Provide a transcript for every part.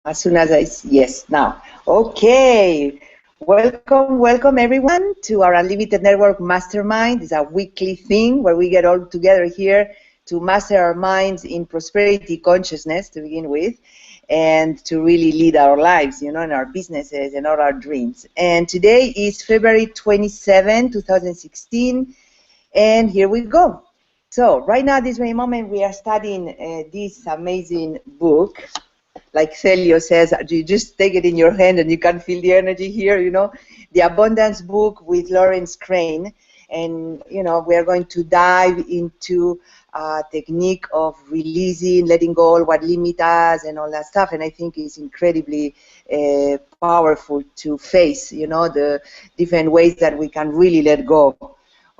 As soon as yes, now. Okay. Welcome everyone to our Unlimited Network Mastermind. It's a weekly thing where we get all together here to master our minds in prosperity consciousness to begin with, and to really lead our lives, you know, and our businesses and all our dreams. And today is February 27, 2016, and here we go. So right now, this very moment, we are studying this amazing book. Like Celio says, you just take it in your hand and you can feel the energy here, you know. The Abundance Book with Lawrence Crane. And, you know, we are going to dive into a technique of releasing, letting go all what limits us and all that stuff. And I think it's incredibly powerful to face, you know, the different ways that we can really let go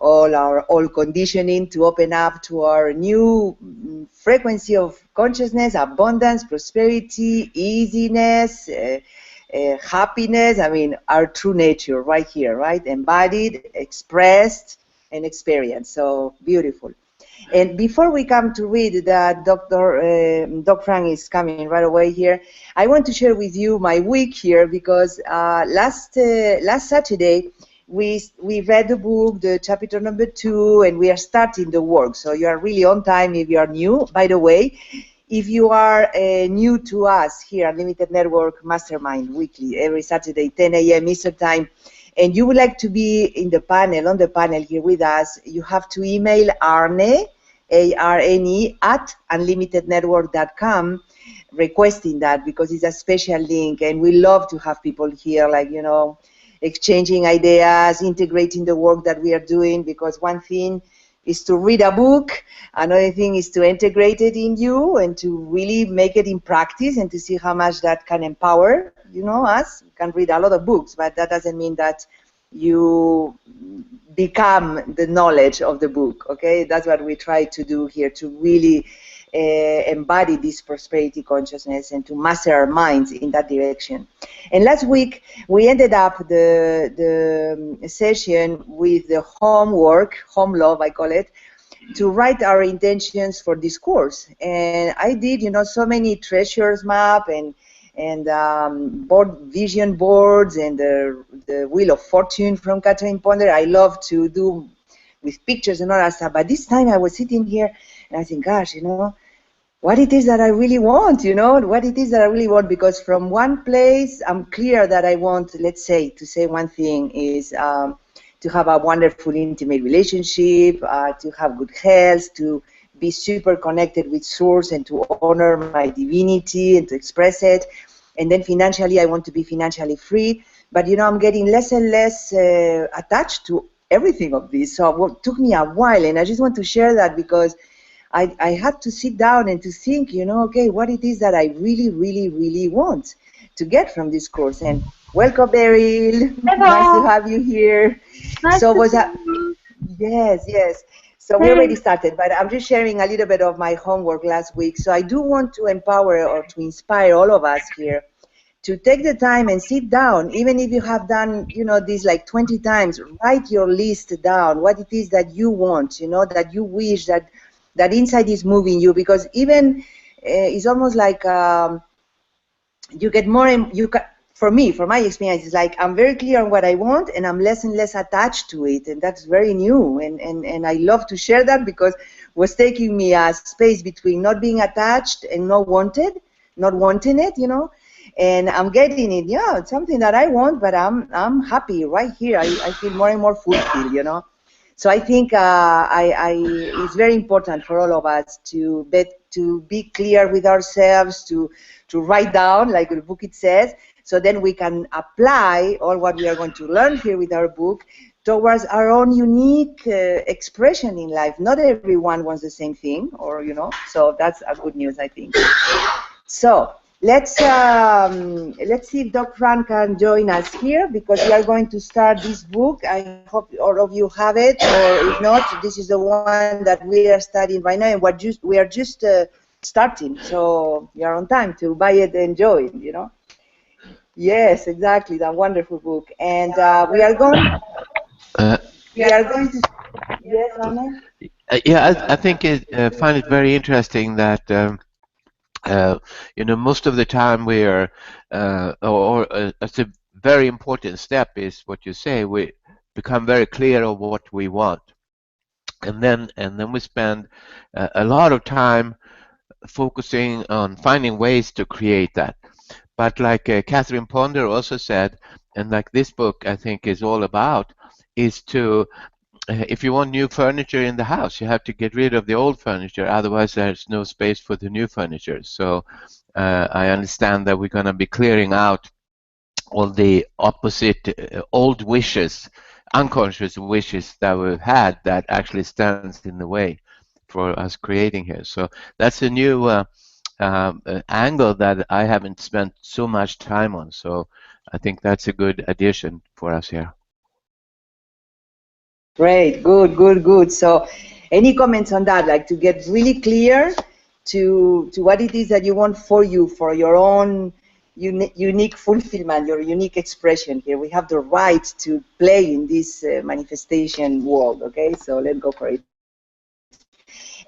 all our old conditioning to open up to our new frequency of consciousness, abundance, prosperity, easiness, happiness. I mean, our true nature right here, right? Embodied, expressed, and experienced. So beautiful. And before we come to read that Doc Frank is coming right away here, I want to share with you my week here because last Saturday, we read the book, the chapter number 2, and we are starting the work. So you are really on time if you are new. By the way, if you are new to us here at Limited Network Mastermind weekly, every Saturday, 10 a.m. Eastern Time, and you would like to be in the panel, on the panel here with us, you have to email Arne, A-R-N-E, at unlimitednetwork.com, requesting that because it's a special link, and we love to have people here, like, you know, exchanging ideas, integrating the work that we are doing, because one thing is to read a book, another thing is to integrate it in you and to really make it in practice and to see how much that can empower, you know, us. You can read a lot of books, but that doesn't mean that you become the knowledge of the book, okay? That's what we try to do here, to really embody this prosperity consciousness and to master our minds in that direction. And last week we ended up the session with the homework, home love I call it, to write our intentions for this course. And I did, you know, so many treasures map and vision boards and the Wheel of Fortune from Catherine Ponder. I love to do with pictures and all that stuff. But this time I was sitting here and I think, gosh, you know, what it is that I really want, you know, what it is that I really want, because from one place, I'm clear that I want, let's say, to say one thing is to have a wonderful, intimate relationship, to have good health, to be super connected with Source and to honor my divinity and to express it. And then financially, I want to be financially free. But, you know, I'm getting less and less attached to everything of this. So it took me a while, and I just want to share that because I had to sit down and to think, you know, okay, what it is that I really, really, really want to get from this course. And welcome, Beryl. Hello. Nice to have you here. Nice so to was see that? you. Yes. So we already started, but I'm just sharing a little bit of my homework last week. So I do want to empower or to inspire all of us here to take the time and sit down, even if you have done, you know, this like 20 times, write your list down, what it is that you want, you know, that you wish that inside is moving you, because even it's almost like you get more, for me, for my experience, it's like I'm very clear on what I want and I'm less and less attached to it, and that's very new, and I love to share that because it was taking me a space between not being attached and not wanting it, you know, and I'm getting it. Yeah, it's something that I want, but I'm happy right here. I feel more and more fulfilled, you know. So I think it's very important for all of us to be clear with ourselves, to write down, like the book it says, so then we can apply all what we are going to learn here with our book towards our own unique expression in life. Not everyone wants the same thing, or, you know, so that's a good news, I think. So let's see if Doc Frank can join us here, because we are going to start this book. I hope all of you have it, or if not, this is the one that we are studying right now, and we are just starting. So you are on time to buy it and enjoy it, you know. Yes, exactly, that wonderful book. And we are going to. Yes, Arne? Yeah, I think find it very interesting that You know, most of the time we are, it's a very important step is what you say. We become very clear of what we want, and then we spend a lot of time focusing on finding ways to create that. But like Catherine Ponder also said, and like this book I think is all about, is to if you want new furniture in the house, you have to get rid of the old furniture. Otherwise, there's no space for the new furniture. So I understand that we're going to be clearing out all the opposite old wishes, unconscious wishes that we've had that actually stands in the way for us creating here. So that's a new angle that I haven't spent so much time on. So I think that's a good addition for us here. Great, good, good, good. So, any comments on that? Like to get really clear to what it is that you want for you, for your own unique fulfillment, your unique expression here. We have the right to play in this manifestation world. Okay, so let's go for it.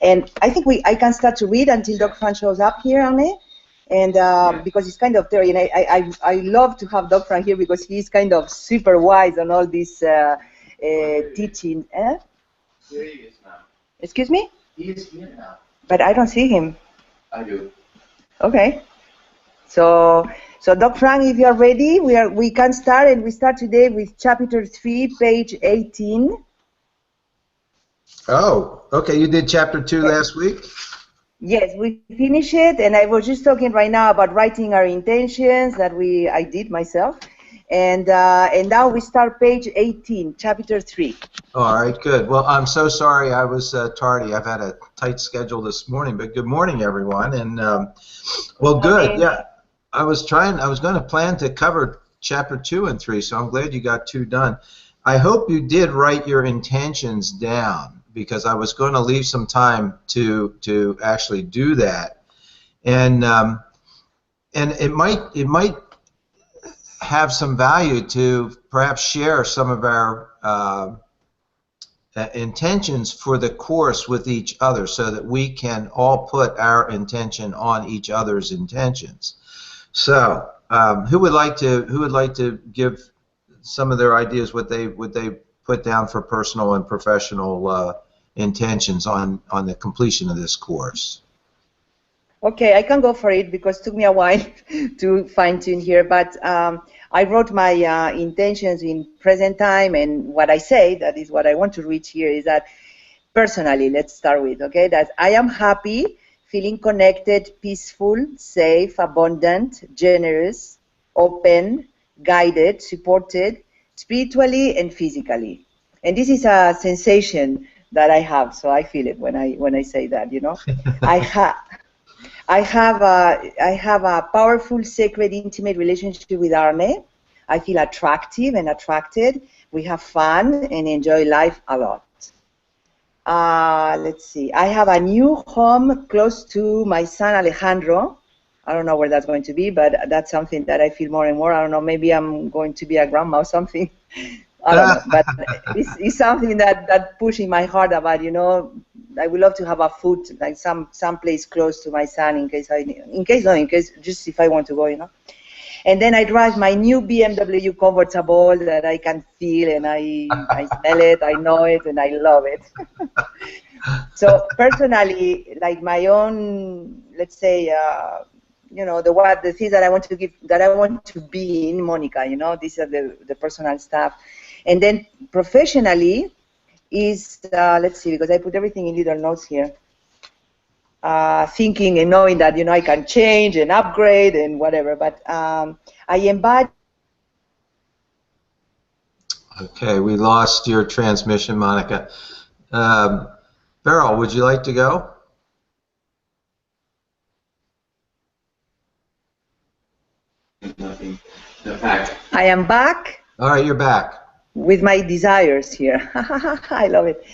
And I think I can start to read until Doc Fran shows up here, Arne. And because it's kind of there, and I love to have Doc Fran here because he's kind of super wise on all this teaching. Here he is now. Excuse me? He is here now. But I don't see him. I do. Okay. So Doc Frank, if you are ready, we can start, and we start today with chapter 3, page 18. Oh, okay. You did chapter 2 last week? Yes, we finished it, and I was just talking right now about writing our intentions that I did myself, and now we start page 18, chapter 3. All right, good. Well, I'm so sorry I was tardy. I've had a tight schedule this morning, but good morning, everyone. And well, good. Yeah, I was going to plan to cover chapter 2 and 3, so I'm glad you got 2 done. I hope you did write your intentions down, because I was going to leave some time to actually do that, and it might have some value to perhaps share some of our intentions for the course with each other, so that we can all put our intention on each other's intentions. So, who would like to give some of their ideas, what they put down for personal and professional intentions on the completion of this course? Okay, I can go for it because it took me a while to fine-tune here, but I wrote my intentions in present time, and what I say, that is what I want to reach here, is that personally, let's start with, okay, that I am happy, feeling connected, peaceful, safe, abundant, generous, open, guided, supported, spiritually and physically. And this is a sensation that I have, so I feel it when I say that, you know. I have a powerful, sacred, intimate relationship with Arne. I feel attractive and attracted. We have fun and enjoy life a lot. Let's see. I have a new home close to my son Alejandro. I don't know where that's going to be, but that's something that I feel more and more. I don't know. Maybe I'm going to be a grandma or something. I don't know, but it's something that pushing my heart about, you know. I would love to have a food, like some place close to my son in case just if I want to go, you know. And then I drive my new BMW convertible that I can feel, and I smell it, I know it, and I love it. So personally, like my own, let's say, you know, the things that I want to give, that I want to be in Monica, you know, these are the personal stuff. And then professionally is, let's see, because I put everything in little notes here. Thinking and knowing that, you know, I can change and upgrade and whatever, but I embody. Okay, we lost your transmission, Monica. Beryl, would you like to go? Nothing. The fact. I am back. All right, you're back. With my desires here. I love it.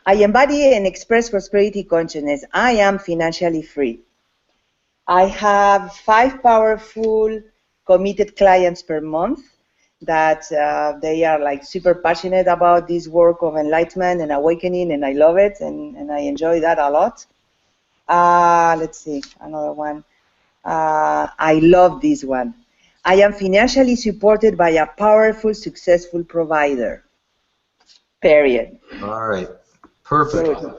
I embody and express prosperity consciousness. I am financially free. I have 5 powerful, committed clients per month that they are like super passionate about this work of enlightenment and awakening, and I love it, and I enjoy that a lot. Let's see, another one. I love this one. I am financially supported by a powerful, successful provider. Period. All right. Perfect. Good.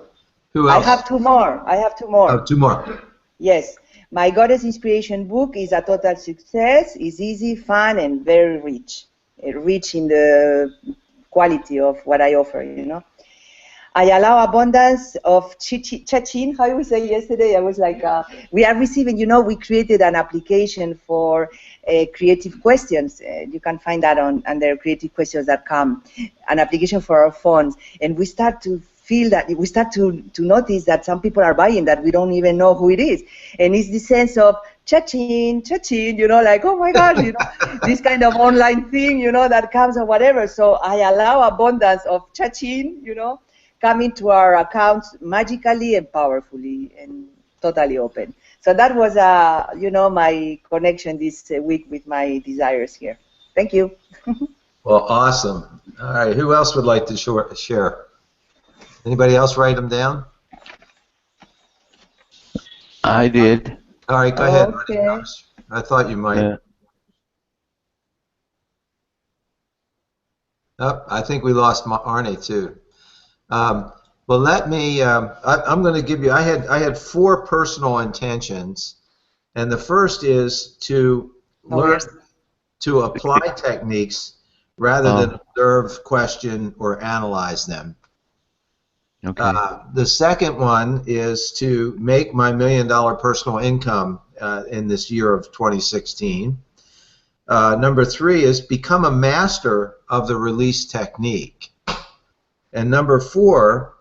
Who else? I have two more. Oh, two more. Yes. My Goddess Inspiration book is a total success. It's easy, fun, and very rich. Rich in the quality of what I offer, you know. I allow abundance of cha-ching. How we say yesterday? I was like, we are receiving, you know, we created an application for creative questions. You can find that on under creativequestions.com, an application for our phones. And we start to feel that, we start to notice that some people are buying that we don't even know who it is. And it's the sense of cha-ching, cha-ching, you know, like, oh my gosh, you know, this kind of online thing, you know, that comes or whatever. So I allow abundance of cha-ching, you know, come into our accounts magically and powerfully and totally open. So that was, you know, my connection this week with my desires here. Thank you. Well, awesome. All right, who else would like to share? Anybody else write them down? I did. All right, go ahead. Okay. I thought you might. Oh, I think we lost Arne too. Well, let me. I'm going to give you. I had 4 personal intentions, and the first is to learn to apply techniques rather than observe, question, or analyze them. Okay. The second one is to make my $1 million personal income in this year of 2016. Number 3 is become a master of the release technique. And number 4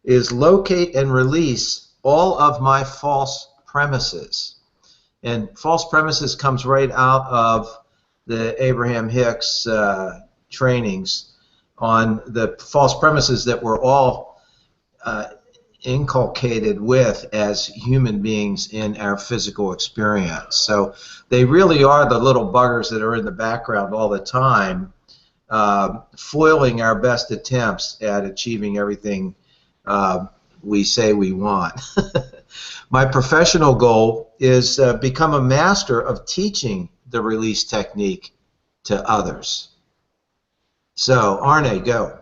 is locate and release all of my false premises. And false premises comes right out of the Abraham Hicks trainings on the false premises that we're all inculcated with as human beings in our physical experience. So they really are the little buggers that are in the background all the time, foiling our best attempts at achieving everything we say we want. My professional goal is become a master of teaching the release technique to others. So, Arne, go.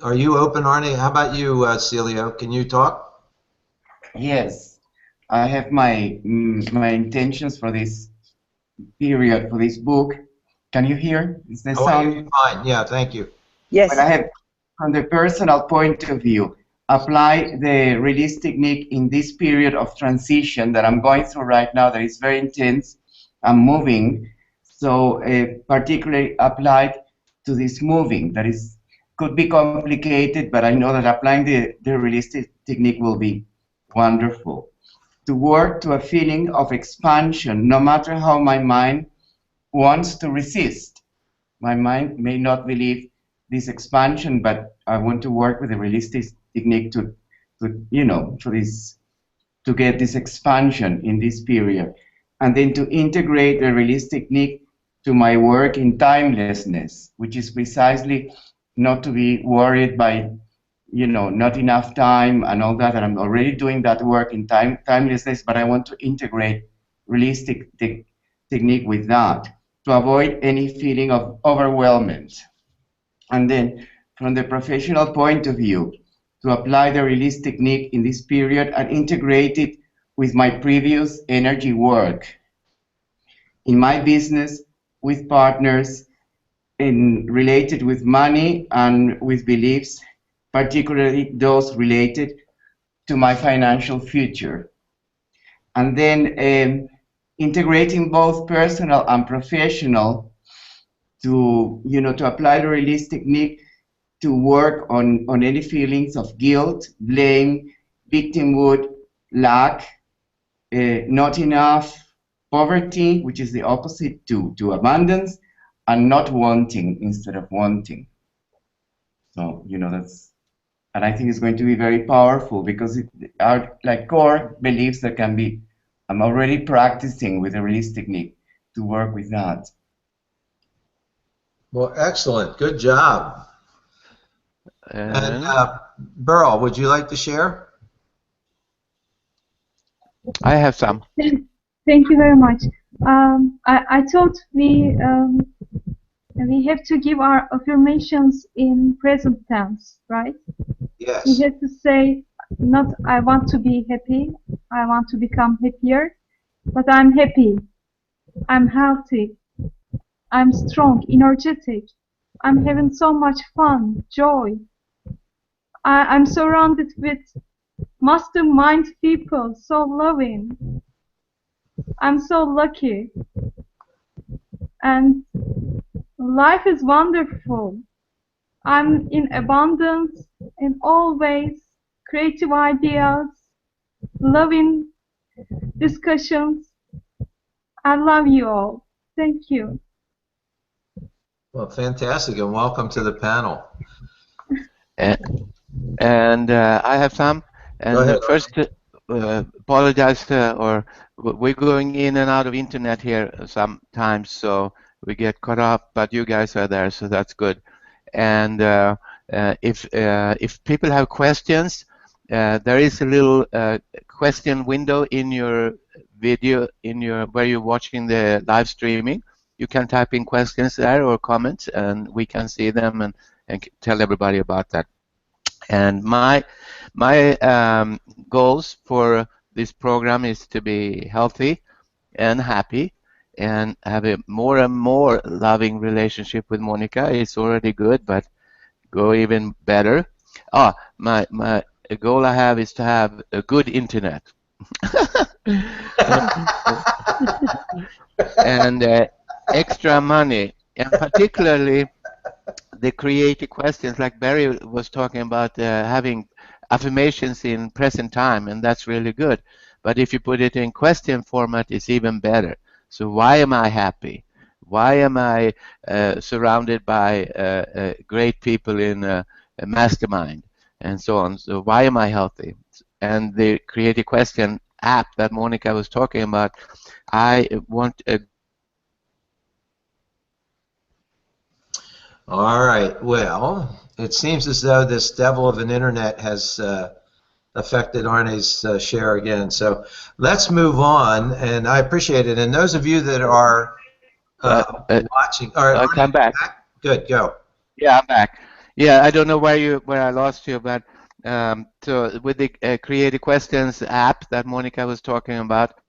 Are you open, Arne? How about you, Celio? Can you talk? Yes, I have my intentions for this period, for this book. Can you hear? Is the sound fine? Yeah, thank you. Yes. But I have, from the personal point of view, apply the release technique in this period of transition that I'm going through right now. That is very intense. I'm moving, so particularly applied to this moving. That is could be complicated, but I know that applying the release technique will be wonderful. To work to a feeling of expansion, no matter how my mind wants to resist. My mind may not believe this expansion, but I want to work with the release technique to you know, to get this expansion in this period, and then to integrate the release technique to my work in timelessness, which is precisely not to be worried by, you know, not enough time and all that, and I'm already doing that work in timelessness, but I want to integrate release technique with that to avoid any feeling of overwhelmment. And then from the professional point of view, to apply the release technique in this period and integrate it with my previous energy work in my business, with partners, related with money and with beliefs, particularly those related to my financial future. And then integrating both personal and professional to, you know, to apply the release technique to work on any feelings of guilt, blame, victimhood, lack, not enough, poverty, which is the opposite to abundance, and not wanting instead of wanting. So, you know, that's, and I think it's going to be very powerful because it are like core beliefs that can be, I'm already practicing with the release technique to work with that. Well, excellent. Good job. And Burl, would you like to share? I have some. Thank you very much. I thought we have to give our affirmations in present tense, right? Yes. We have to say, not I want to be happy, I want to become happier, but I'm happy, I'm healthy, I'm strong, energetic, I'm having so much fun, joy. I'm surrounded with mastermind people, so loving. I'm so lucky. And life is wonderful. I'm in abundance in all ways, creative ideas, loving discussions. I love you all. Thank you. Well, fantastic, and welcome to the panel. And I have some. And first, apologize, or we're going in and out of internet here sometimes, so we get caught up. But you guys are there, so that's good. And if people have questions, there is a little question window in your video, where you're watching the live streaming. You can type in questions there or comments, and we can see them and tell everybody about that. And my goals for this program is to be healthy and happy and have a more and more loving relationship with Monica. It's already good, but go even better. My goal I have is to have a good internet. And extra money, and particularly the creative questions, like Barry was talking about, having affirmations in present time, and that's really good. But if you put it in question format, it's even better. So why am I happy? Why am I surrounded by great people in a mastermind, and so on? So why am I healthy? And the creative question app that Monica was talking about, I want a... All right. Well, it seems as though this devil of an internet has affected Arne's share again. So let's move on, and I appreciate it. And those of you that are watching, I'll come back. Good, go. Yeah, I'm back. Yeah, I don't know where I lost you, but so with the Creative Questions app that Monica was talking about.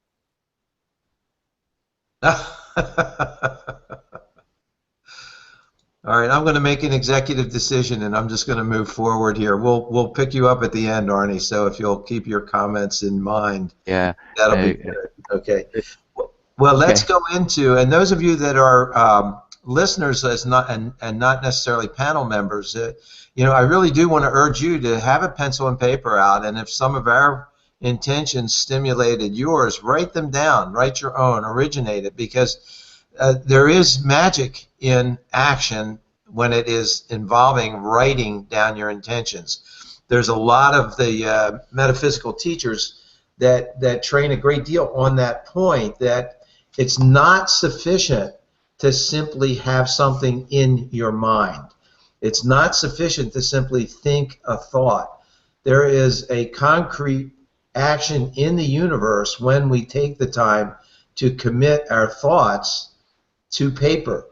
All right, I'm going to make an executive decision, and I'm just going to move forward here. We'll pick you up at the end, Arne. So if you'll keep your comments in mind, yeah, that'll be good. Okay. Well, let's go into, and those of you that are listeners and not necessarily panel members, you know, I really do want to urge you to have a pencil and paper out, and if some of our intentions stimulated yours, write them down, write your own, originate it, because there is magic in action when it is involving writing down your intentions. There's a lot of the metaphysical teachers that train a great deal on that point, that it's not sufficient to simply have something in your mind. It's not sufficient to simply think a thought. There is a concrete action in the universe when we take the time to commit our thoughts to paper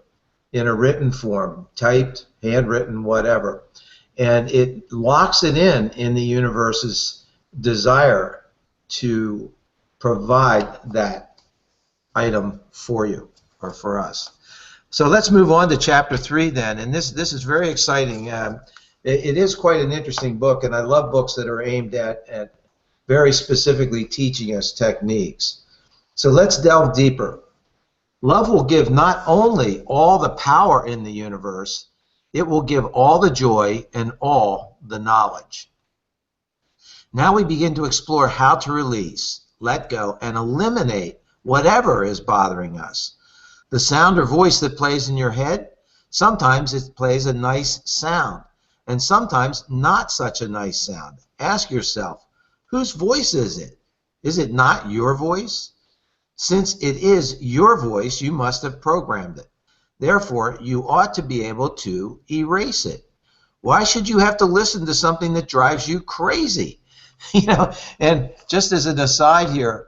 in a written form, typed, handwritten, whatever. And it locks it in the universe's desire to provide that item for you or for us. So let's move on to chapter 3 then, and this is very exciting. It is quite an interesting book, and I love books that are aimed at very specifically teaching us techniques. So let's delve deeper. Love will give not only all the power in the universe, it will give all the joy and all the knowledge. Now we begin to explore how to release, let go, and eliminate whatever is bothering us. The sound or voice that plays in your head, sometimes it plays a nice sound, and sometimes not such a nice sound. Ask yourself, whose voice is it? Is it not your voice? Since it is your voice, you must have programmed it. Therefore, you ought to be able to erase it. Why should you have to listen to something that drives you crazy? You know, and just as an aside here,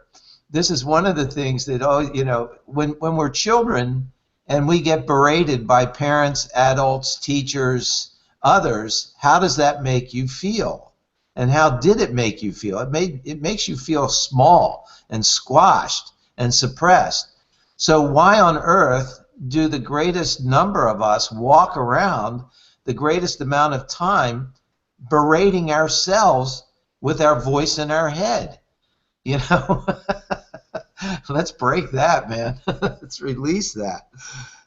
this is one of the things that, you know, when we're children and we get berated by parents, adults, teachers, others, how does that make you feel? And how did it make you feel? It makes you feel small and squashed and suppressed. So why on earth do the greatest number of us walk around the greatest amount of time berating ourselves with our voice in our head? You know, let's break that, man. Let's release that.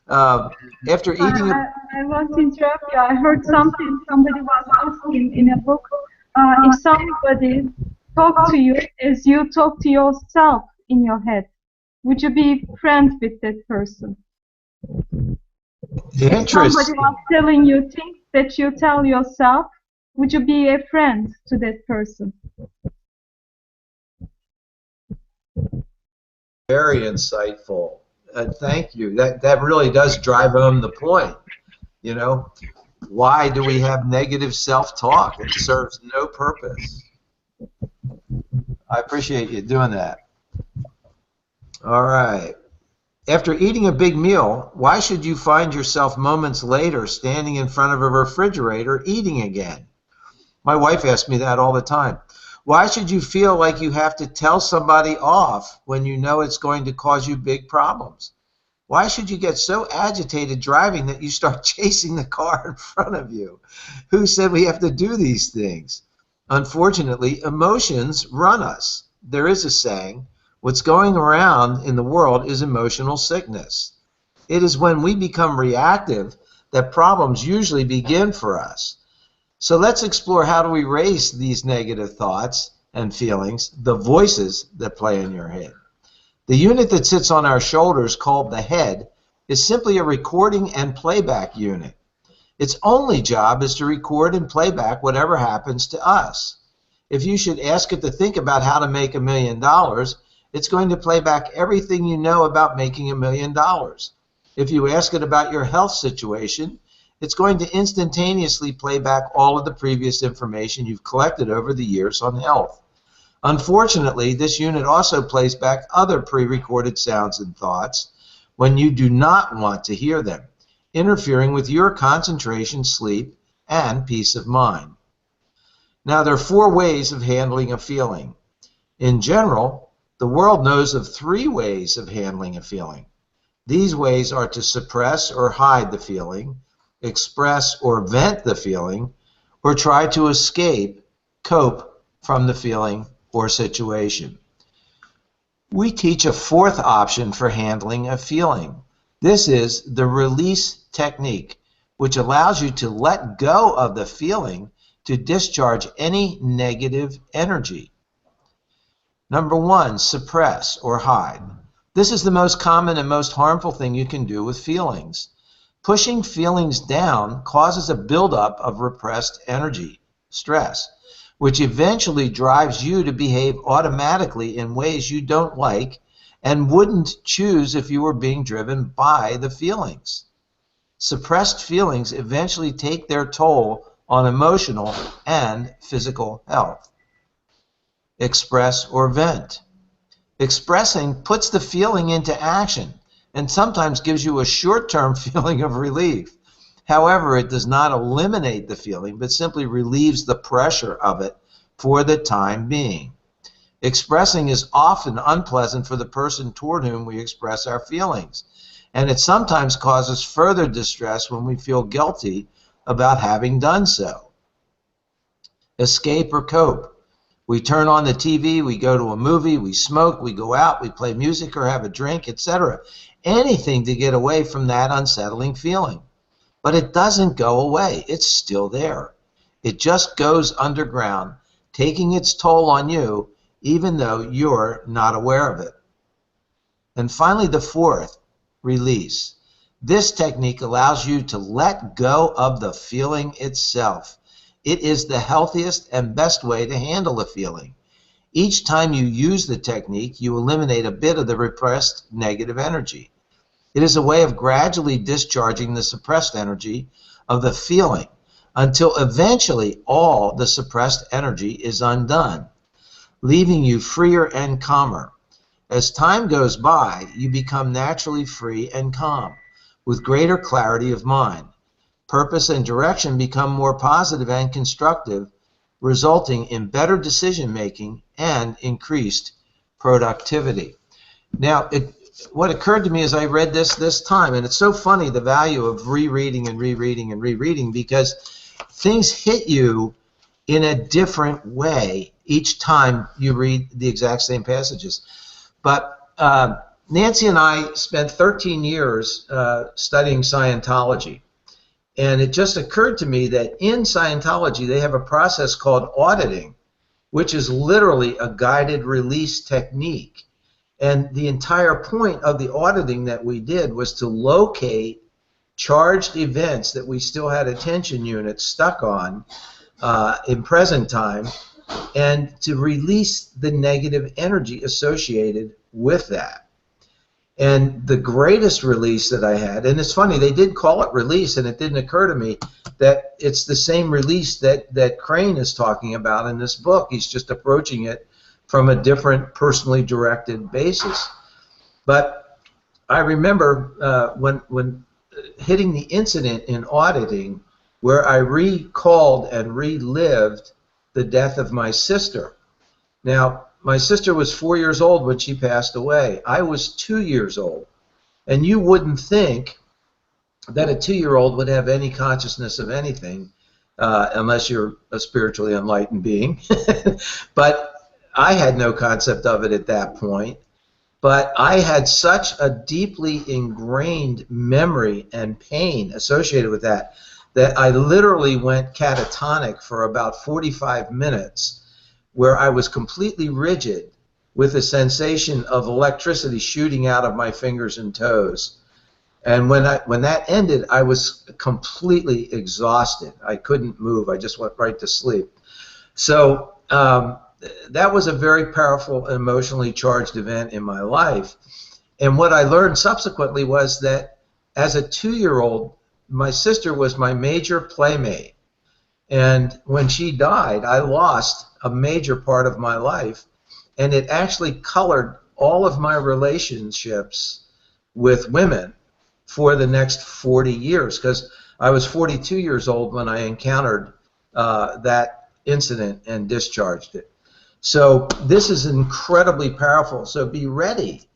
After eating, I want to interrupt you. I heard something. Somebody was asking in a book, if somebody talked to you as you talk to yourself in your head, would you be friends with that person? If somebody was telling you things that you tell yourself, would you be a friend to that person? Very insightful. Thank you. That really does drive home the point. You know, why do we have negative self-talk? It serves no purpose. I appreciate you doing that. All right. After eating a big meal, why should you find yourself moments later standing in front of a refrigerator eating again? My wife asks me that all the time. Why should you feel like you have to tell somebody off when you know it's going to cause you big problems? Why should you get so agitated driving that you start chasing the car in front of you? Who said we have to do these things? Unfortunately, emotions run us. There is a saying, what's going around in the world is emotional sickness. It is when we become reactive that problems usually begin for us. So let's explore how to erase these negative thoughts and feelings, the voices that play in your head. The unit that sits on our shoulders, called the head, is simply a recording and playback unit. Its only job is to record and play back whatever happens to us. If you should ask it to think about how to make $1 million, it's going to play back everything you know about making $1 million. If you ask it about your health situation, it's going to instantaneously play back all of the previous information you've collected over the years on health. Unfortunately, this unit also plays back other pre-recorded sounds and thoughts when you do not want to hear them, interfering with your concentration, sleep, and peace of mind. Now, there are 4 ways of handling a feeling. In general, the world knows of 3 ways of handling a feeling. These ways are to suppress or hide the feeling, express or vent the feeling, or try to escape, cope from the feeling or situation. We teach a 4th option for handling a feeling. This is the release technique, which allows you to let go of the feeling to discharge any negative energy. Number 1, suppress or hide. This is the most common and most harmful thing you can do with feelings. Pushing feelings down causes a buildup of repressed energy, stress, which eventually drives you to behave automatically in ways you don't like and wouldn't choose if you were being driven by the feelings. Suppressed feelings eventually take their toll on emotional and physical health. Express or vent. Expressing puts the feeling into action and sometimes gives you a short-term feeling of relief. However, it does not eliminate the feeling, but simply relieves the pressure of it for the time being. Expressing is often unpleasant for the person toward whom we express our feelings, and it sometimes causes further distress when we feel guilty about having done so. Escape or cope. We turn on the TV, we go to a movie, we smoke, we go out, we play music or have a drink, etc. Anything to get away from that unsettling feeling. But it doesn't go away. It's still there. It just goes underground, taking its toll on you, even though you're not aware of it. And finally, the 4th, release. This technique allows you to let go of the feeling itself. It is the healthiest and best way to handle a feeling. Each time you use the technique, you eliminate a bit of the repressed negative energy. It is a way of gradually discharging the suppressed energy of the feeling, until eventually all the suppressed energy is undone, leaving you freer and calmer. As time goes by, you become naturally free and calm, with greater clarity of mind. Purpose and direction become more positive and constructive, resulting in better decision-making and increased productivity. Now, what occurred to me as I read this time, and it's so funny, the value of rereading and rereading and rereading, because things hit you in a different way each time you read the exact same passages. But Nancy and I spent 13 years studying Scientology. And it just occurred to me that in Scientology, they have a process called auditing, which is literally a guided release technique. And the entire point of the auditing that we did was to locate charged events that we still had attention units stuck on in present time, and to release the negative energy associated with that. And the greatest release that I had, and it's funny, they did call it release, and it didn't occur to me that it's the same release that Crane is talking about in this book. He's just approaching it from a different personally directed basis. But I remember when hitting the incident in auditing where I recalled and relived the death of my sister. Now, my sister was 4 years old when she passed away. I was 2 years old. And you wouldn't think that a 2-year-old would have any consciousness of anything unless you're a spiritually enlightened being. But I had no concept of it at that point. But I had such a deeply ingrained memory and pain associated with that I literally went catatonic for about 45 minutes, where I was completely rigid with a sensation of electricity shooting out of my fingers and toes. And when that ended, I was completely exhausted. I couldn't move. I just went right to sleep. So that was a very powerful, emotionally charged event in my life. And what I learned subsequently was that as a 2-year-old, my sister was my major playmate. And when she died, I lost a major part of my life, and it actually colored all of my relationships with women for the next 40 years, because I was 42 years old when I encountered that incident and discharged it. So this is incredibly powerful, so be ready.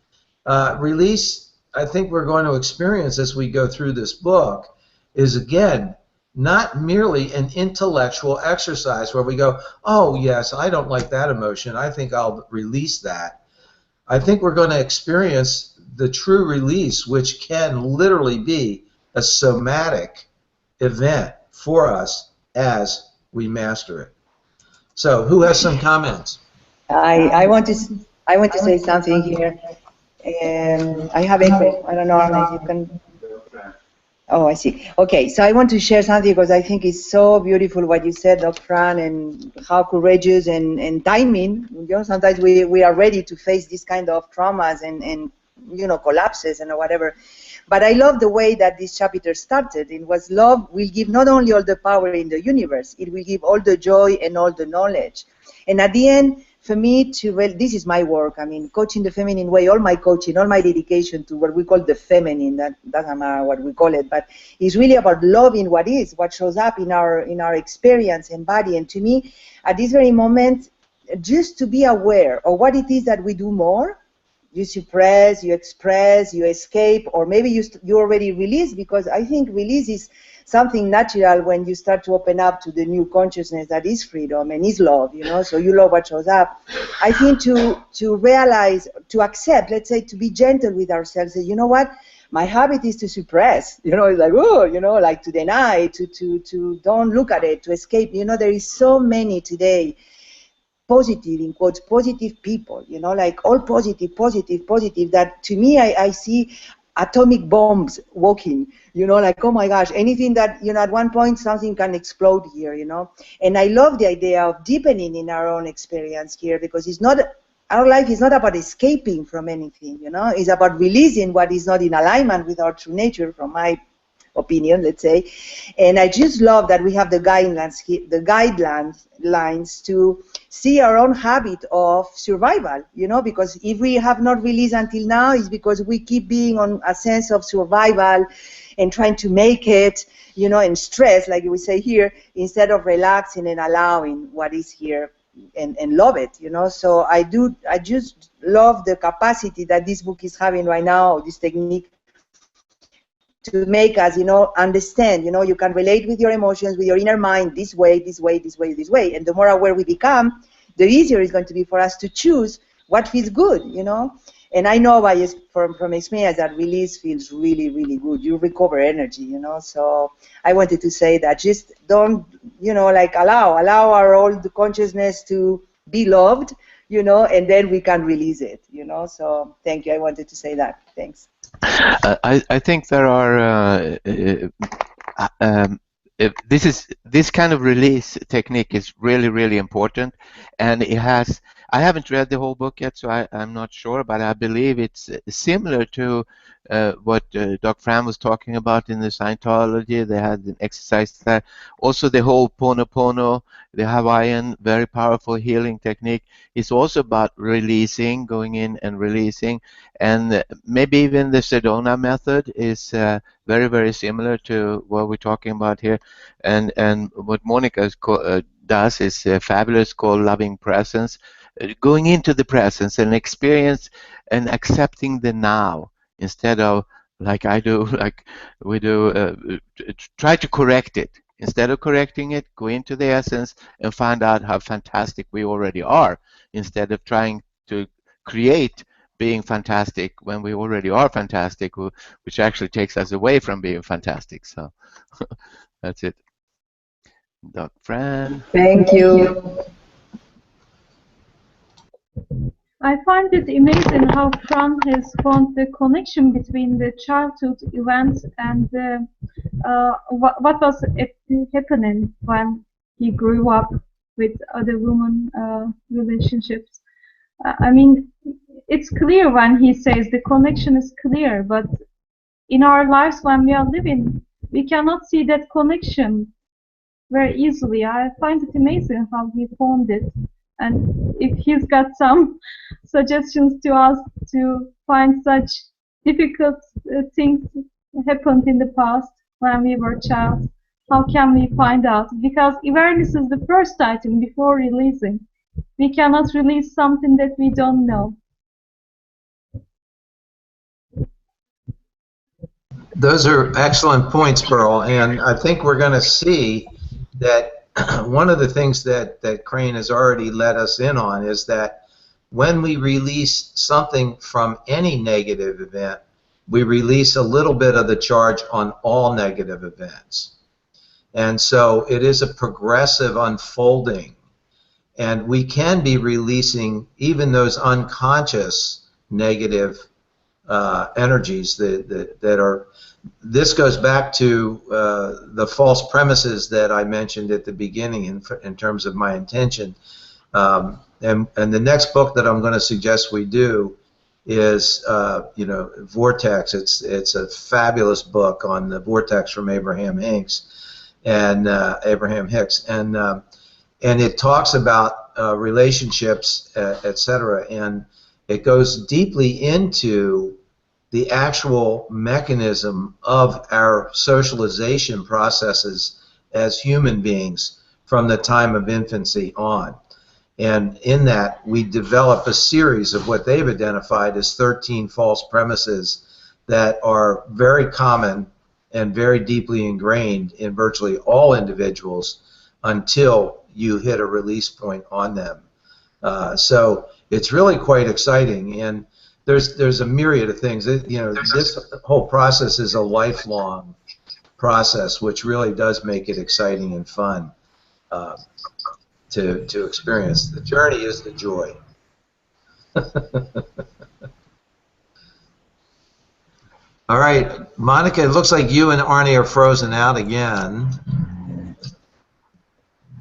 Release, I think we're going to experience as we go through this book, is again, not merely an intellectual exercise where we go, oh yes, I don't like that emotion, I think I'll release that. I think we're going to experience the true release, which can literally be a somatic event for us as we master it. So who has some comments? I want to say something here. I have echo. I don't know if you can. Oh, I see. Okay, so I want to share something because I think it's so beautiful what you said, Dr. Fran, and how courageous and timing. You know, sometimes we are ready to face this kind of traumas and you know, collapses and whatever. But I love the way that this chapter started. It was love will give not only all the power in the universe, it will give all the joy and all the knowledge. And at the end, for me, this is my work. I mean, coaching the feminine way, all my coaching, all my dedication to what we call the feminine, that doesn't matter what we call it, but it's really about loving what is, what shows up in our experience and body. And to me, at this very moment, just to be aware of what it is that we do more, you suppress, you express, you escape, or maybe you already release, because I think release is something natural when you start to open up to the new consciousness that is freedom and is love, you know, so you love what shows up. I think to realize, to accept, let's say, to be gentle with ourselves, say, you know what, my habit is to suppress, you know, it's like, oh, you know, like to deny, to don't look at it, to escape, you know, there is so many today positive, in quotes, positive people, you know, like all positive, that to me I see atomic bombs walking, you know, like, oh my gosh, anything that, you know, at one point something can explode here, you know. And I love the idea of deepening in our own experience here, because it's not, our life is not about escaping from anything, you know, it's about releasing what is not in alignment with our true nature, from my opinion, let's say. And I just love that we have the guidelines to see our own habit of survival, you know, because if we have not released until now, it's because we keep being on a sense of survival and trying to make it, you know, and stress, like we say here, instead of relaxing and allowing what is here and love it, you know. So I just love the capacity that this book is having right now, this technique, to make us, you know, understand, you know, you can relate with your emotions, with your inner mind, this way, this way, this way, this way. And the more aware we become, the easier it's going to be for us to choose what feels good, you know. And I know from experience that release feels really, really good. You recover energy, you know. So I wanted to say that just don't, you know, like allow our old consciousness to be loved, you know, and then we can release it, you know. So thank you. I wanted to say that. Thanks. I think there are this kind of release technique is really, really important, and it has. I haven't read the whole book yet, so I'm not sure, but I believe it's similar to what Dr. Fran was talking about in the Scientology. They had an exercise there. Also, the whole Ponopono, the Hawaiian, very powerful healing technique, is also about releasing, going in and releasing. And maybe even the Sedona method is very, very similar to what we're talking about here. And what Monica does is fabulous, called Loving Presence. Going into the presence and experience and accepting the now instead of, like I do, like we do, try to correct it. Instead of correcting it, go into the essence and find out how fantastic we already are, instead of trying to create being fantastic when we already are fantastic, which actually takes us away from being fantastic. So that's it. Dr. Fran. Thank you. I find it amazing how Fran has found the connection between the childhood events and what was happening when he grew up with other women relationships. I mean, it's clear when he says the connection is clear, but in our lives when we are living, we cannot see that connection very easily. I find it amazing how he formed it. And if he's got some suggestions to us to find such difficult things happened in the past when we were child, how can we find out? Because awareness is the first item before releasing. We cannot release something that we don't know. Those are excellent points, Pearl, and I think we're going to see that one of the things that Crane has already let us in on is that when we release something from any negative event, we release a little bit of the charge on all negative events. And so it is a progressive unfolding. And we can be releasing even those unconscious negative energies that are. This goes back to the false premises that I mentioned at the beginning in terms of my intention. And the next book that I'm going to suggest we do is, you know, Vortex. It's a fabulous book on the vortex from Abraham Hicks, and it talks about relationships, etc. And it goes deeply into the actual mechanism of our socialization processes as human beings from the time of infancy on. And in that, we develop a series of what they've identified as 13 false premises that are very common and very deeply ingrained in virtually all individuals until you hit a release point on them. So it's really quite exciting. And there's a myriad of things. You know, this whole process is a lifelong process, which really does make it exciting and fun to experience. The journey is the joy. All right, Monica, it looks like you and Arnie are frozen out again.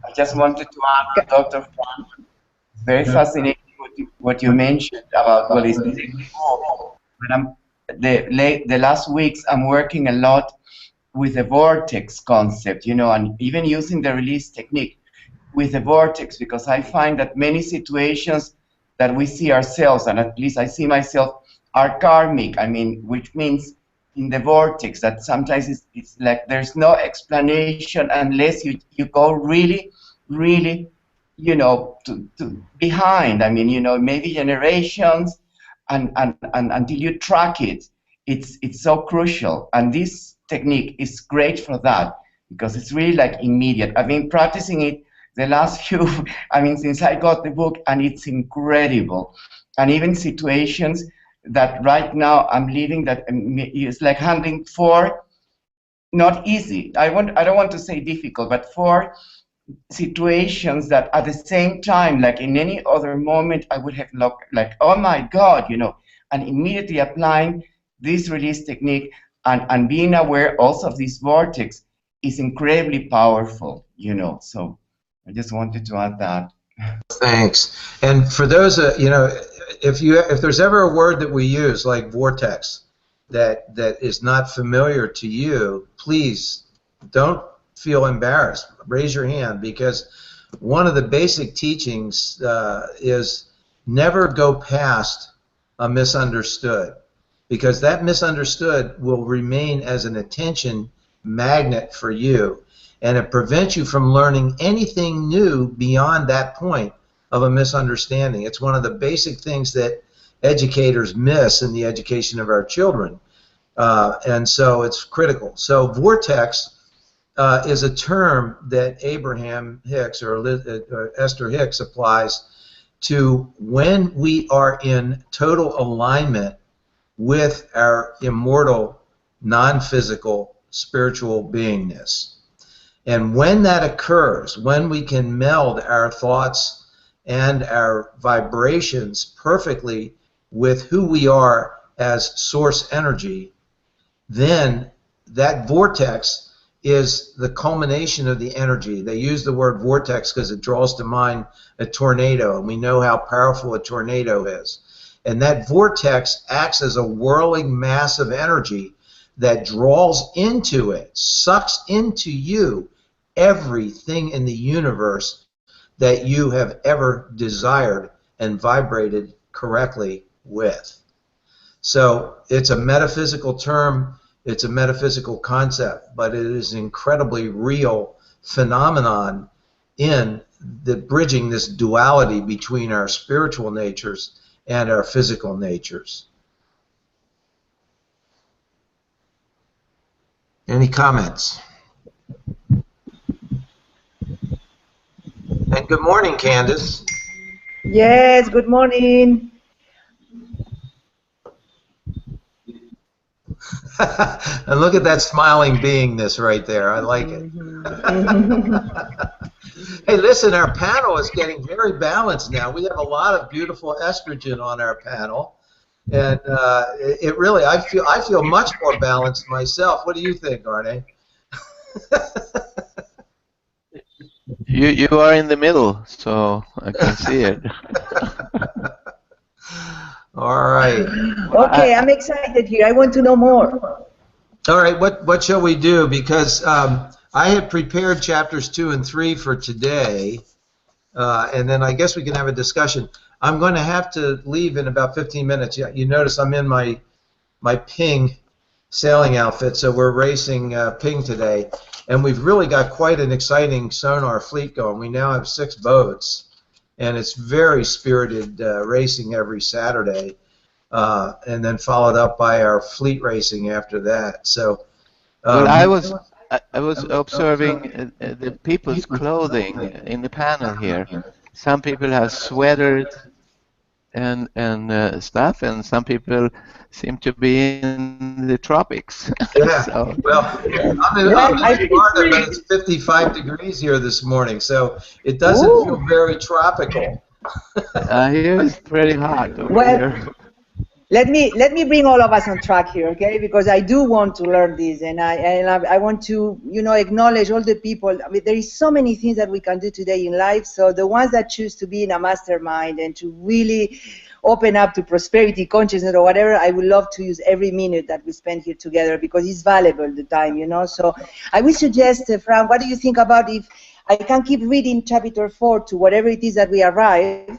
I just wanted to add, Dr. Fran, very fascinating what you mentioned about holistic. But the last weeks I'm working a lot with the vortex concept, and even using the release technique with the vortex, because I find that many situations that we see ourselves, and at least I see myself, are karmic. I mean, which means in the vortex that sometimes it's like there's no explanation unless you go really, really, to behind. I mean, maybe generations, and until you track it, it's so crucial. And this technique is great for that because it's really like immediate. I've been practicing it the last few, since I got the book, and it's incredible. And even situations that right now I'm living that is like handling 4, not easy. I don't want to say difficult, but 4 situations that at the same time, like in any other moment, I would have looked like, oh my God, and immediately applying this release technique and being aware also of this vortex is incredibly powerful, so I just wanted to add that. Thanks. And for those, if there's ever a word that we use like vortex that is not familiar to you, please don't feel embarrassed. Raise your hand, because one of the basic teachings is never go past a misunderstood, because that misunderstood will remain as an attention magnet for you, and it prevents you from learning anything new beyond that point of a misunderstanding. It's one of the basic things that educators miss in the education of our children, and so it's critical. So vortex is a term that Abraham Hicks or Esther Hicks applies to when we are in total alignment with our immortal, non-physical, spiritual beingness. And when that occurs, when we can meld our thoughts and our vibrations perfectly with who we are as source energy, then that vortex is the culmination of the energy. They use the word vortex because it draws to mind a tornado, and we know how powerful a tornado is. And that vortex acts as a whirling mass of energy that draws into it, sucks into you, everything in the universe that you have ever desired and vibrated correctly with. So it's a metaphysical term, it's a metaphysical concept, but it is an incredibly real phenomenon in the bridging this duality between our spiritual natures and our physical natures. Any comments? And good morning, Candace. Yes, good morning. And look at that smiling beingness right there. I like it. Hey, listen, our panel is getting very balanced now. We have a lot of beautiful estrogen on our panel, and it really, I feel much more balanced myself. What do you think, Arne? You are in the middle, so I can see it. All right. Okay, I'm excited here. I want to know more. All right, what shall we do? Because I have prepared chapters 2 and 3 for today, and then I guess we can have a discussion. I'm going to have to leave in about 15 minutes. You notice I'm in my Ping sailing outfit, so we're racing Ping today, and we've really got quite an exciting sonar fleet going. We now have 6 boats, and it's very spirited racing every Saturday, and then followed up by our fleet racing after that. So, well, I was observing the people's clothing in the panel here. Some people have sweaters and stuff, and some people seem to be in the tropics. Yeah. So. Well, I'm in Florida, but it's 55 degrees here this morning, so it doesn't feel very tropical. Here it's pretty hot over here. let me bring all of us on track here, okay? Because I do want to learn this, and I want to, you know, acknowledge all the people. I mean, there is so many things that we can do today in life. So the ones that choose to be in a mastermind and to really open up to prosperity consciousness or whatever, I would love to use every minute that we spend here together, because it's valuable, the time, you know. So I would suggest, Frank, what do you think about if I can keep reading chapter 4 to whatever it is that we arrive,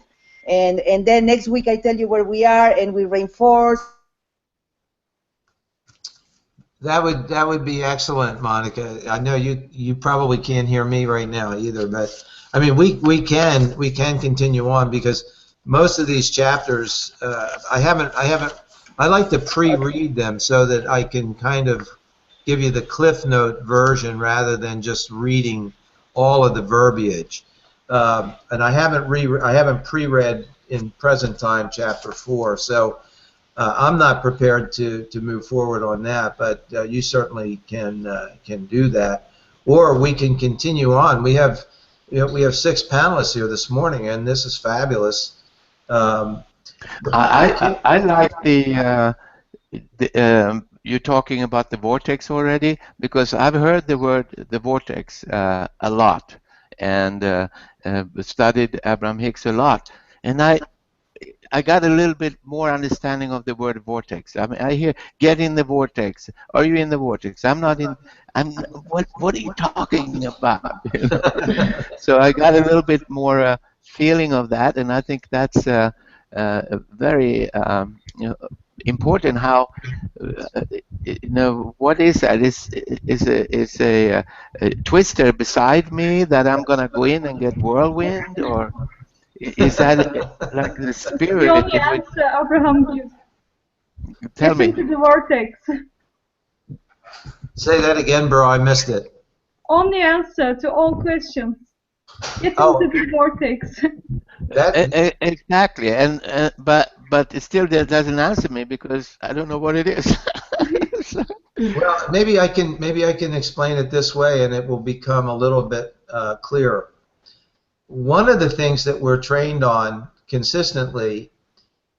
and then next week I tell you where we are and we reinforce. That would be excellent, Monica. I know you probably can't hear me right now either, but I mean we can continue on, because most of these chapters I like to pre-read them so that I can kind of give you the Cliff Note version rather than just reading all of the verbiage. And I haven't pre-read in present time chapter 4, so I'm not prepared to move forward on that. But you certainly can do that, or we can continue on. We have 6 panelists here this morning, and this is fabulous. I like you're talking about the vortex already, because I've heard the vortex a lot, and studied Abraham Hicks a lot, and I got a little bit more understanding of the word vortex. I mean, I hear get in the vortex. Are you in the vortex? I'm not in. What are you talking about? You know? So I got a little bit more feeling of that, and I think that's very important. How what is that? Is a twister beside me that I'm gonna go in and get whirlwind, or is that like the spirit? The only answer Abraham gives. Tell me. Into the vortex. Say that again, bro. I missed it. Only answer to all questions. Get into the vortex. Exactly, and but it still doesn't answer me, because I don't know what it is. Well, maybe I can explain it this way, and it will become a little bit clearer. One of the things that we're trained on consistently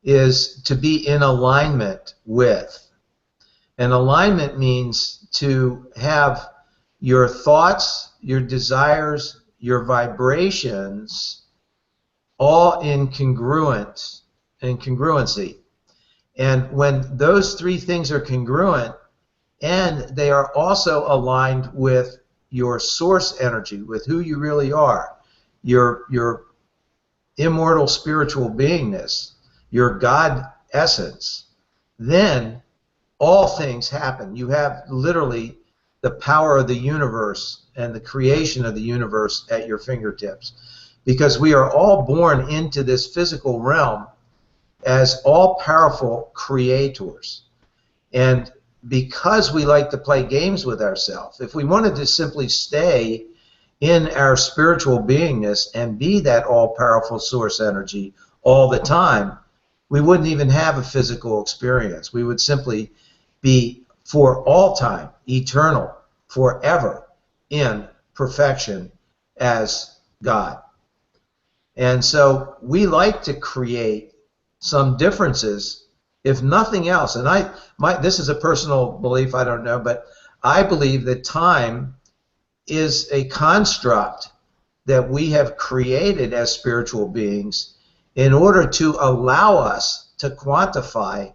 is to be in alignment with. And alignment means to have your thoughts, your desires, your vibrations all in congruency. And when those 3 things are congruent, and they are also aligned with your source energy, with who you really are, your immortal spiritual beingness, your God essence, then all things happen. You have literally the power of the universe and the creation of the universe at your fingertips, because we are all born into this physical realm as all-powerful creators. And because we like to play games with ourselves, if we wanted to simply stay in our spiritual beingness and be that all-powerful source energy all the time, we wouldn't even have a physical experience. We would simply be for all time, eternal, forever, in perfection as God. And so we like to create some differences, if nothing else. And this is a personal belief, I don't know, but I believe that time is a construct that we have created as spiritual beings in order to allow us to quantify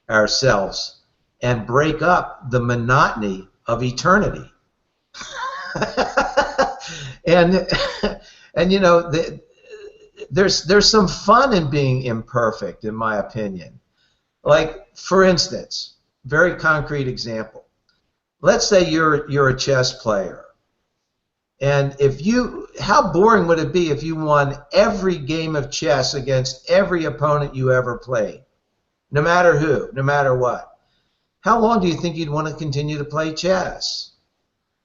ourselves and break up the monotony of eternity. and you know, there's some fun in being imperfect, in my opinion. Like, for instance, very concrete example. Let's say you're a chess player. And how boring would it be if you won every game of chess against every opponent you ever played? No matter who, no matter what. How long do you think you'd want to continue to play chess?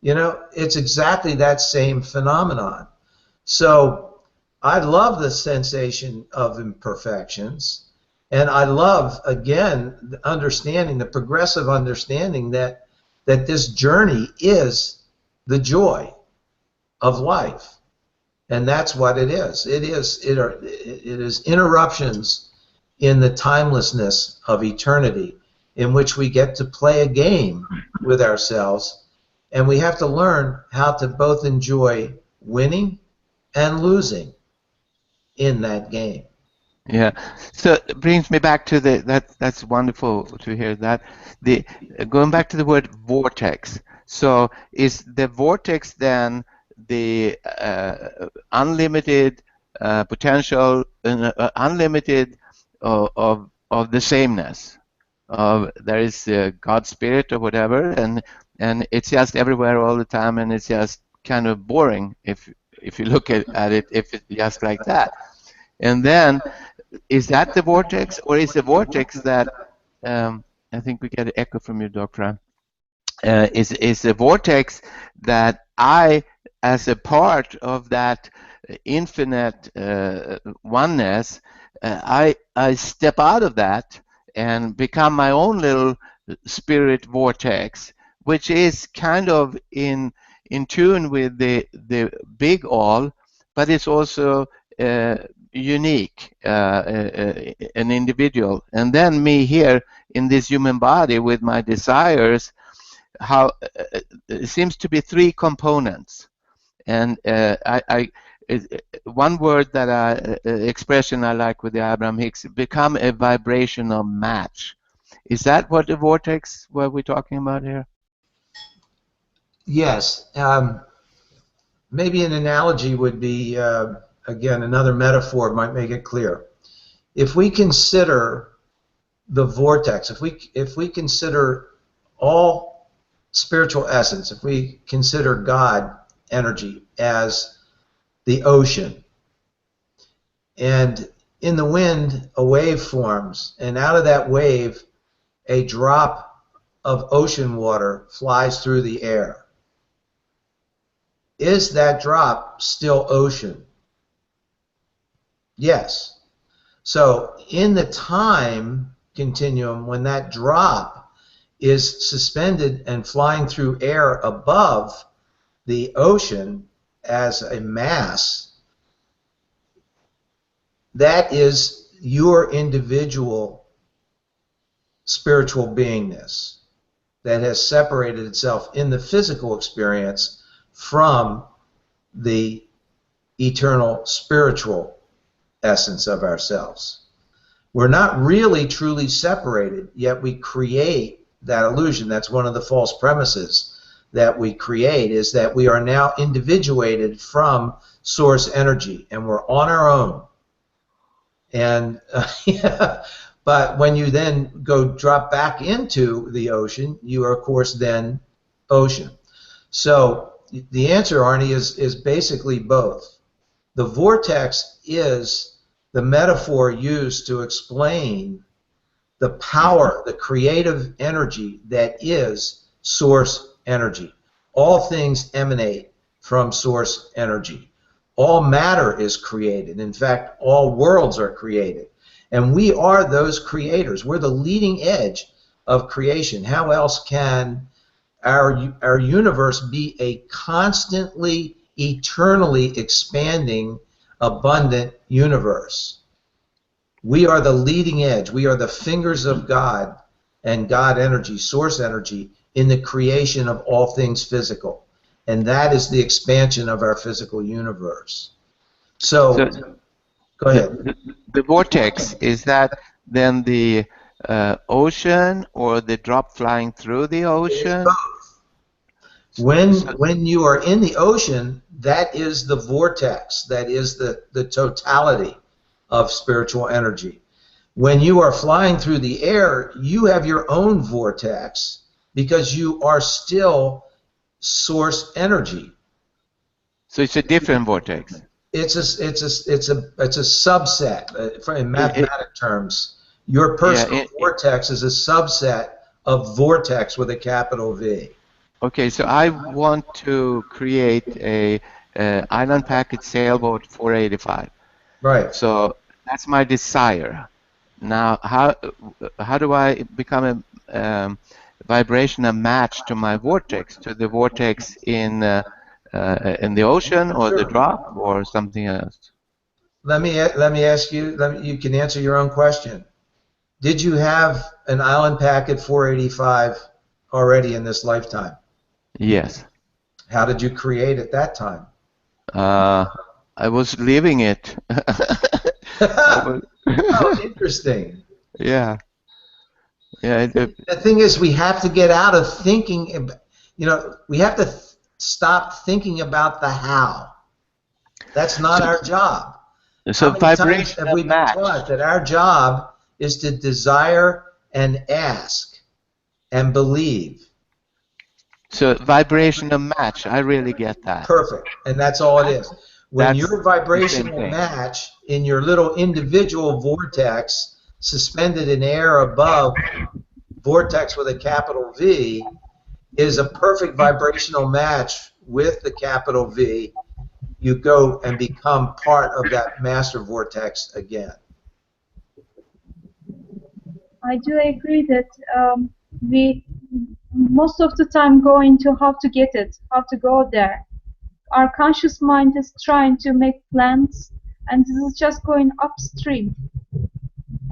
You know, it's exactly that same phenomenon. So I love the sensation of imperfections, and I love, again, the progressive understanding that this journey is the joy of life. And that's what it is. It is interruptions in the timelessness of eternity, in which we get to play a game with ourselves, and we have to learn how to both enjoy winning and losing in that game. Yeah, so it brings me back to that's wonderful to hear that. Going back to the word vortex. So is the vortex then the unlimited potential, unlimited of the sameness? There is God's spirit or whatever, and it's just everywhere all the time, and it's just kind of boring if you look at it, if it's just like that. And then, is that the vortex, or is the vortex that I think we get an echo from you, Dr. Is the vortex that I, as a part of that infinite oneness, I step out of that and become my own little spirit vortex, which is kind of in tune with the big all, but it's also unique, an individual. And then me here in this human body with my desires, how it seems to be three components. And one word that expression I like with the Abraham Hicks, become a vibrational match. Is that what the vortex, what we're talking about here? Yes. Maybe an analogy would be, again, another metaphor might make it clear. If we consider the vortex, if we consider all spiritual essence, if we consider God energy as the ocean, and in the wind a wave forms, and out of that wave a drop of ocean water flies through the air, is that drop still ocean? Yes. So in the time continuum, when that drop is suspended and flying through air above the ocean as a mass, that is your individual spiritual beingness that has separated itself in the physical experience from the eternal spiritual essence of ourselves. We're not really truly separated, yet we create that illusion. That's one of the false premises that we create, is that we are now individuated from source energy and we're on our own. And yeah, but when you then go drop back into the ocean, you are of course then ocean. So the answer, Arnie, is basically both. The vortex is the metaphor used to explain the power, the creative energy that is source energy. All things emanate from source energy. All matter is created. In fact, all worlds are created. And we are those creators. We're the leading edge of creation. How else can our universe be a constantly, eternally expanding, abundant universe? We are the leading edge. We are the fingers of God and God energy, source energy, in the creation of all things physical. And that is the expansion of our physical universe. So go ahead. The vortex, is that then the ocean or the drop flying through the ocean? When you are in the ocean, that is the vortex, that is the totality of spiritual energy. When you are flying through the air, you have your own vortex because you are still source energy. So it's a different vortex. It's a subset. In mathematic terms, your personal vortex is a subset of vortex with a capital V. Okay, so I want to create a island packet sailboat 485. Right. So that's my desire. Now, how do I become a vibrational match to my vortex, to the vortex in the ocean or the drop or something else? Let me ask you. You can answer your own question. did you have an Island Packet 485 already in this lifetime? Yes. How did you create at that time? I was living it. Oh, interesting. Yeah. Yeah. The thing is, we have to get out of thinking. You know, we have to stop thinking about the how. That's not our job. So How many times vibration have we been taught that our job is to desire and ask and believe? So vibrational match, I really get that. Perfect, and that's all it is. When That's your vibrational match in your little individual vortex, suspended in air above, vortex with a capital V, is a perfect vibrational match with the capital V, you go and become part of that master vortex again. I do agree that we most of the time go into how to get it, how to go there. Our conscious mind is trying to make plans, and this is just going upstream.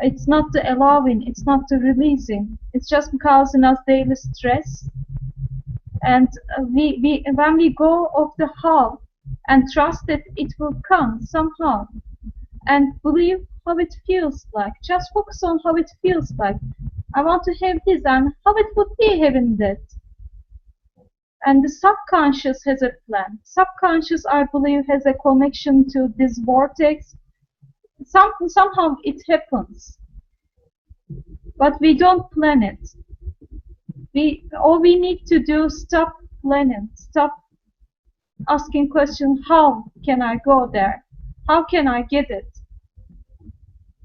It's not the allowing, it's not the releasing. It's just causing us daily stress. And when we go of the how and trust that it will come somehow, and believe how it feels like, just focus on how it feels like. I want to have this, and how it would be having that. And the subconscious has a plan. Subconscious, I believe, has a connection to this vortex. Somehow it happens, but we don't plan it. All we need to do is stop planning, stop asking questions. How can I go there? How can I get it?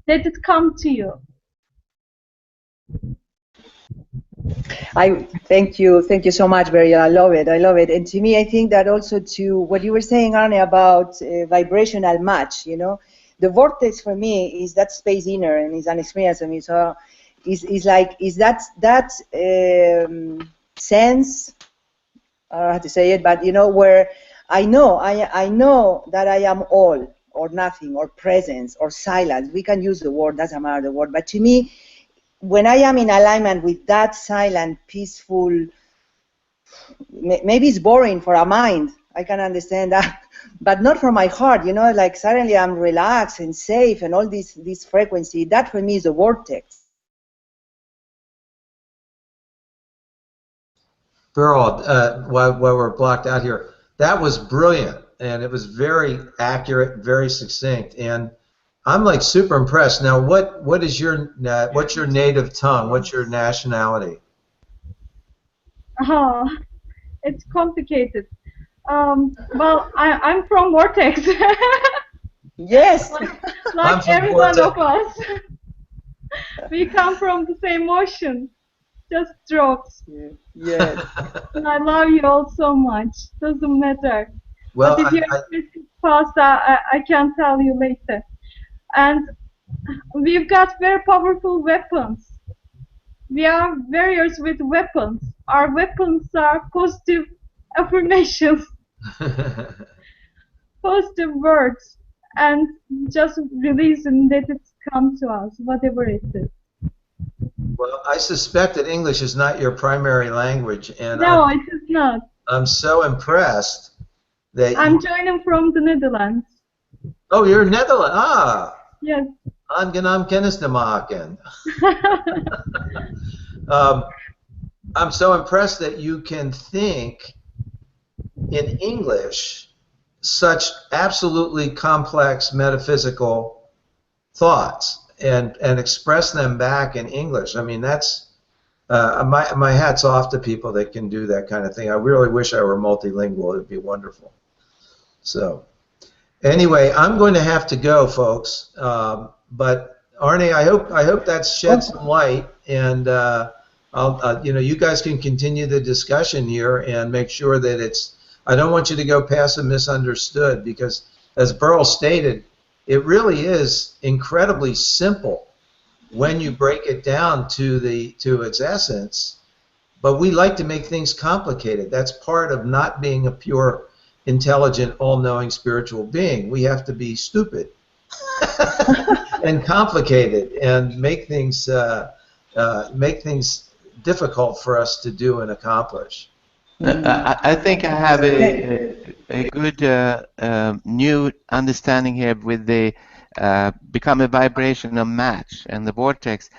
Let it come to you. Thank you so much, Beryl. I love it. And to me, I think that also to what you were saying, Arne, about vibrational match. You know, the vortex for me is that space inner, and is an experience for me. So, is that sense? I don't know how to say it, but you know, where I know that I am all or nothing or presence or silence. We can use the word, doesn't matter the word, but to me, when I am in alignment with that silent, peaceful, maybe it's boring for a mind, I can understand that, but not for my heart, you know, like suddenly I'm relaxed and safe and all this frequency, that for me is a vortex. Beryl, while we're blocked out here, that was brilliant, and it was very accurate, very succinct, and I'm like super impressed. Now, what's your native tongue? What's your nationality? Oh, it's complicated. Well, I'm from Vortex. Yes. like every one of us. We come from the same ocean. Just drops. Yes. And I love you all so much. Doesn't matter. Well, but if you're past, I can tell you later. And we've got very powerful weapons. We are warriors with weapons. Our weapons are positive affirmations, positive words, and just release and let it come to us, whatever it is. Well, I suspect that English is not your primary language, and no, it is not. I'm so impressed that I'm joining from the Netherlands. Oh, you're in Netherlands. Ah. Yes. Aangenaam kennis te maken. I'm so impressed that you can think in English such absolutely complex metaphysical thoughts and express them back in English. I mean, that's my hat's off to people that can do that kind of thing. I really wish I were multilingual. It would be wonderful. So anyway, I'm going to have to go, folks. But Arne, I hope that's shed some light, and you guys can continue the discussion here and make sure that it's. I don't want you to go past the misunderstood, because, as Beryl stated, it really is incredibly simple when you break it down to its essence. But we like to make things complicated. That's part of not being a pure, intelligent, all-knowing spiritual being. We have to be stupid. and complicated and make things difficult for us to do and accomplish. I think I have a good new understanding here with the become a vibrational match and the vortex.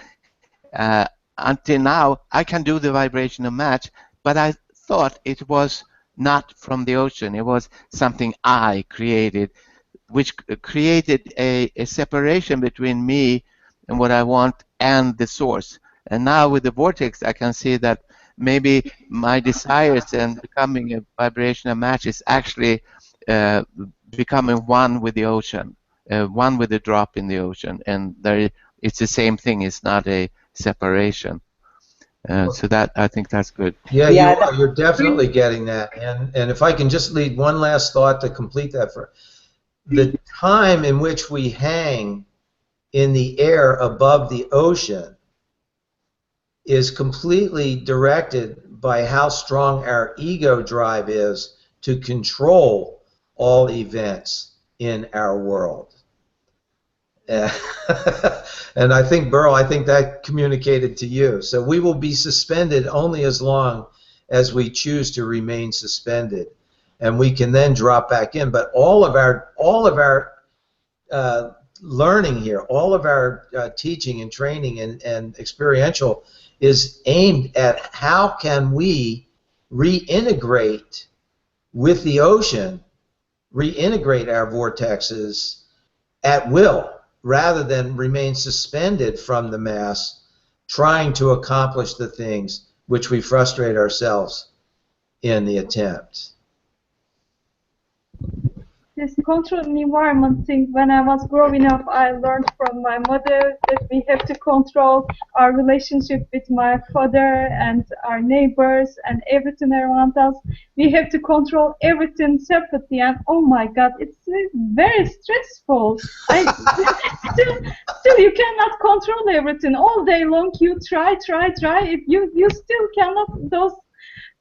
Until now, I can do the vibrational match, but I thought it was not from the ocean. It was something I created, which created a separation between me and what I want and the source. And now with the vortex, I can see that maybe my desires and becoming a vibrational match is actually becoming one with the ocean, one with the drop in the ocean, and it's the same thing. It's not a separation. So that, I think that's good. Yeah, you're definitely getting that. And if I can just lead one last thought to complete that, for the time in which we hang in the air above the ocean is completely directed by how strong our ego drive is to control all events in our world. And I think, Burl, I think that communicated to you. So we will be suspended only as long as we choose to remain suspended, and we can then drop back in. But all of our learning here, all of our teaching and training and experiential is aimed at how can we reintegrate with the ocean, reintegrate our vortexes at will, rather than remain suspended from the mass, trying to accomplish the things which we frustrate ourselves in the attempt. This control environment thing, when I was growing up, I learned from my mother that we have to control our relationship with my father and our neighbors and everything around us. We have to control everything separately, and oh my God, it's very stressful. Still you cannot control everything. All day long you try. If you still cannot, those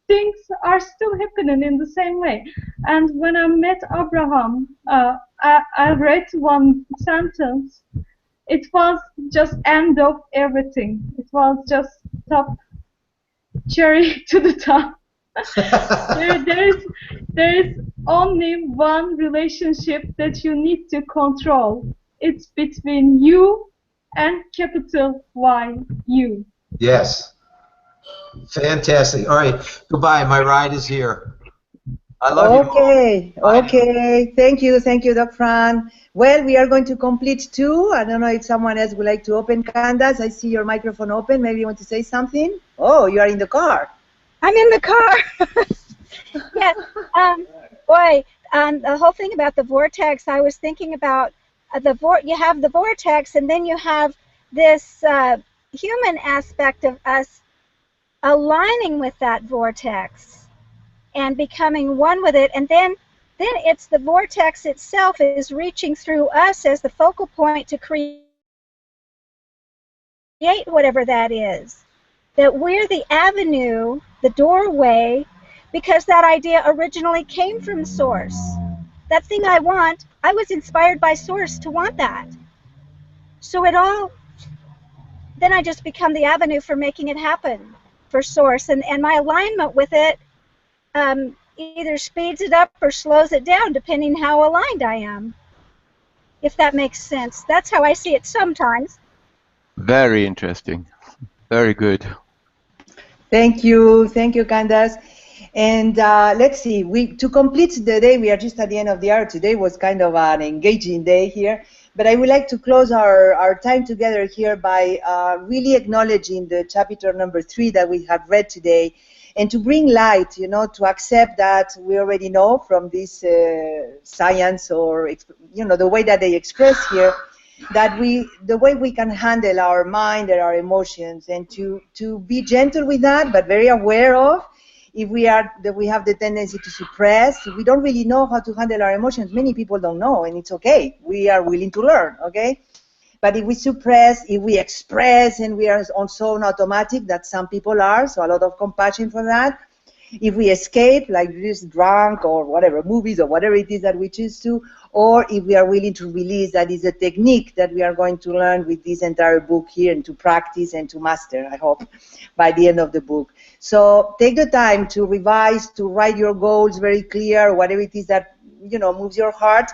things are still happening in the same way. And when I met Abraham, I read one sentence. It was just end of everything. It was just top cherry to the top. there is only one relationship that you need to control. It's between you and capital Y, you. Yes. Fantastic. All right. Goodbye. My ride is here. I love you. Okay. Thank you, Dr. Fran. Well, we are going to complete two. I don't know if someone else would like to open. Candace, I see your microphone open. Maybe you want to say something? Oh, you are in the car. I'm in the car. Yes. Boy, the whole thing about the vortex, I was thinking about you have the vortex, and then you have this human aspect of us aligning with that vortex and becoming one with it, and then it's the vortex itself is reaching through us as the focal point to create whatever that is. That we're the avenue, the doorway, because that idea originally came from Source. That thing I want, I was inspired by Source to want that. So then I just become the avenue for making it happen for Source, and my alignment with it either speeds it up or slows it down depending how aligned I am, if that makes sense. That's how I see it sometimes. Very interesting. Very good. Thank you, Candace. And let's see, to complete the day, we are just at the end of the hour. Today was kind of an engaging day here. But I would like to close our time together here by really acknowledging the chapter number 3 that we have read today, and to bring light, to accept that we already know from this science, or the way that they express here, that the way we can handle our mind and our emotions, and to be gentle with that, but very aware of if we have the tendency to suppress. We don't really know how to handle our emotions. Many people don't know, and it's okay. We are willing to learn, okay? But if we suppress, if we express, and we are also on automatic, that some people are, so a lot of compassion for that. if we escape, like just drunk or whatever, movies or whatever it is that we choose to, or if we are willing to release. That is a technique that we are going to learn with this entire book here and to practice and to master, I hope, by the end of the book. So take the time to revise, to write your goals very clear, whatever it is that, you know, moves your heart,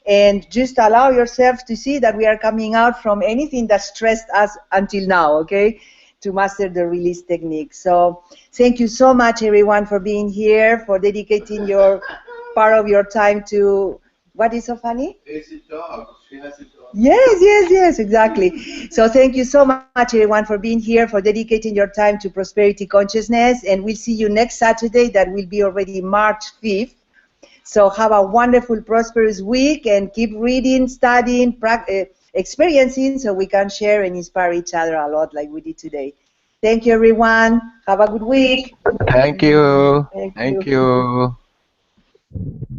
and just allow yourself to see that we are coming out from anything that stressed us until now, okay, to master the release technique. So thank you so much, everyone, for being here, for dedicating your part of your time to, what is so funny? It's a dog. She has a dog. Yes, exactly. So thank you so much, everyone, for being here, for dedicating your time to prosperity consciousness, and we'll see you next Saturday. That will be already March 5th. So have a wonderful, prosperous week, and keep reading, studying, experiencing, so we can share and inspire each other a lot like we did today. Thank you, everyone. Have a good week. Thank you. Thank Thank you. you.